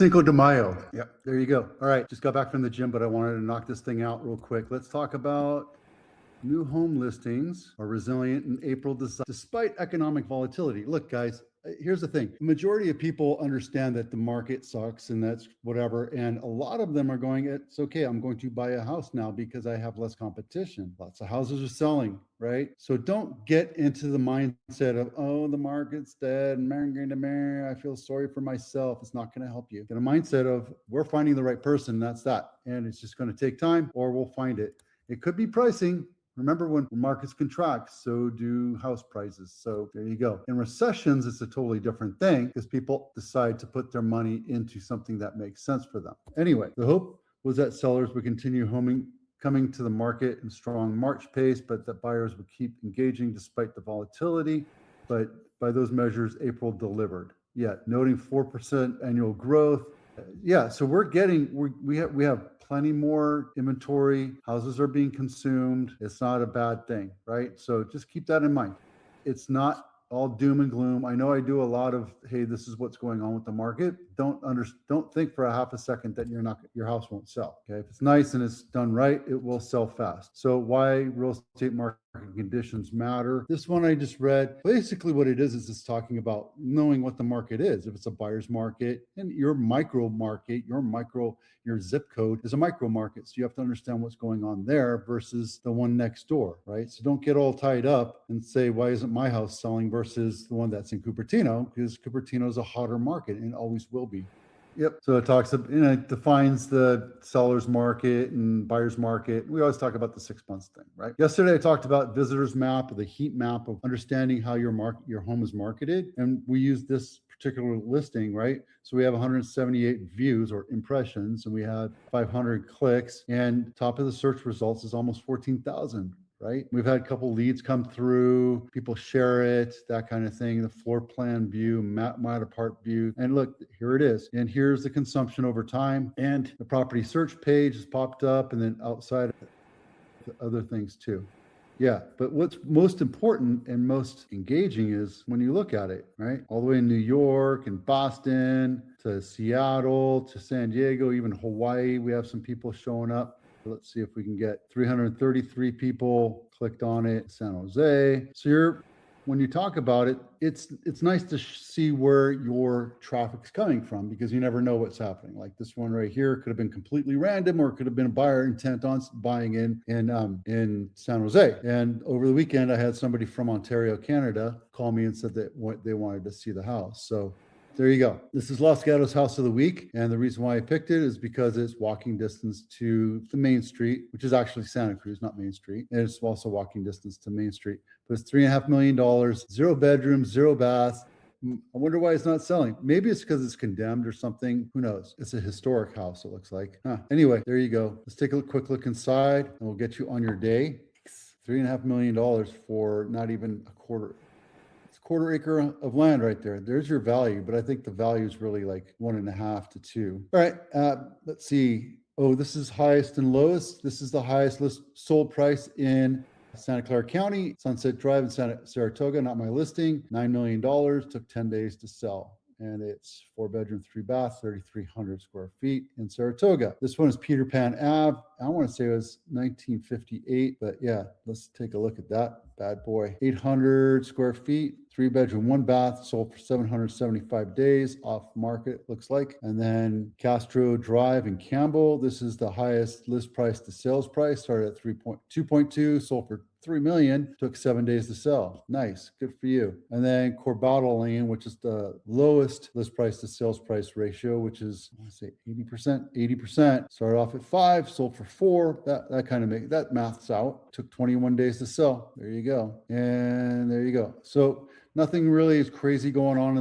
Cinco de Mayo. Yep, there you go. All right, just got back from the gym, but I wanted to knock this thing out real quick. Let's talk about new home listings are resilient in April despite economic volatility. Look, guys, here's the thing. The majority of people understand that the market sucks and that's whatever. And a lot of them are going, it's okay, I'm going to buy a house now because I have less competition. Lots of houses are selling, right? So don't get into the mindset of, oh, the market's dead and I feel sorry for myself. It's not going to help you. Get a mindset of, we're finding the right person. That's that. And it's just going to take time, or we'll find it. It could be pricing. Remember, when markets contract, so do house prices. So there you go. In recessions, it's a totally different thing because people decide to put their money into something that makes sense for them. Anyway, the hope was that sellers would continue coming to the market in strong March pace, but that buyers would keep engaging despite the volatility. But by those measures, April delivered. Yet, noting 4% annual growth. Yeah, so we have plenty more inventory. Houses are being consumed. It's not a bad thing, right? So just keep that in mind. It's not all doom and gloom. I know I do a lot of, hey, this is what's going on with the market. Don't think for a half a second that your house won't sell. Okay, if it's nice and it's done right, it will sell fast. So why real estate market conditions matter? This one I just read. Basically, what it is it's talking about knowing what the market is. If it's a buyer's market, and your micro market, your zip code is a micro market. So you have to understand what's going on there versus the one next door, right? So don't get all tied up and say, why isn't my house selling versus the one that's in Cupertino? Because Cupertino is a hotter market and always will be. Yep. So it defines the seller's market and buyer's market. We always talk about the 6 months thing, right? Yesterday, I talked about visitor's map, or the heat map of understanding how your home is marketed. And we use this particular listing, right? So we have 178 views or impressions, and we had 500 clicks, and top of the search results is almost 14,000. Right? We've had a couple leads come through, people share it, that kind of thing, the floor plan view, map apart view. And look, here it is. And here's the consumption over time. And the property search page has popped up, and then outside other things too. Yeah, but what's most important and most engaging is when you look at it, right? All the way in New York and Boston to Seattle to San Diego, even Hawaii, we have some people showing up. Let's see if we can get 333 people clicked on it. San Jose. So when you talk about it, it's nice to see where your traffic's coming from, because you never know what's happening. Like this one right here could have been completely random, or it could have been a buyer intent on buying in San Jose. And over the weekend, I had somebody from Ontario, Canada, call me and said that they wanted to see the house. So there you go. This is Los Gatos House of the Week. And the reason why I picked it is because it's walking distance to the main street, which is actually Santa Cruz, not Main Street. And it's also walking distance to Main Street. But it's $3.5 million, 0 bedrooms, 0 baths. I wonder why it's not selling. Maybe it's because it's condemned or something. Who knows? It's a historic house, it looks like. Anyway, there you go. Let's take a quick look inside, and we'll get you on your day. $3.5 million for not even a quarter acre of land right there. There's your value, but I think the value is really like 1.5 to 2. All right, let's see. Oh, this is highest and lowest. This is the highest sold price in Santa Clara County, Sunset Drive in Saratoga, not my listing, $9 million, took 10 days to sell. And it's 4 bedroom, 3 bath, 3,300 square feet in Saratoga. This one is Peter Pan Ave. I want to say it was 1958, but yeah, let's take a look at that bad boy. 800 square feet, 3 bedroom, 1 bath, sold for 775 days, off market, looks like. And then Castro Drive in Campbell. This is the highest list price to sales price, started at 2.2, sold for $3 million, took 7 days to sell. Nice, good for you. And then Corbado Lane, which is the lowest list price to sales price ratio, which is, I want to say 80%. Started off at 5, sold for 4. That kind of that maths out. Took 21 days to sell. There you go. And there you go. So nothing really is crazy going on in the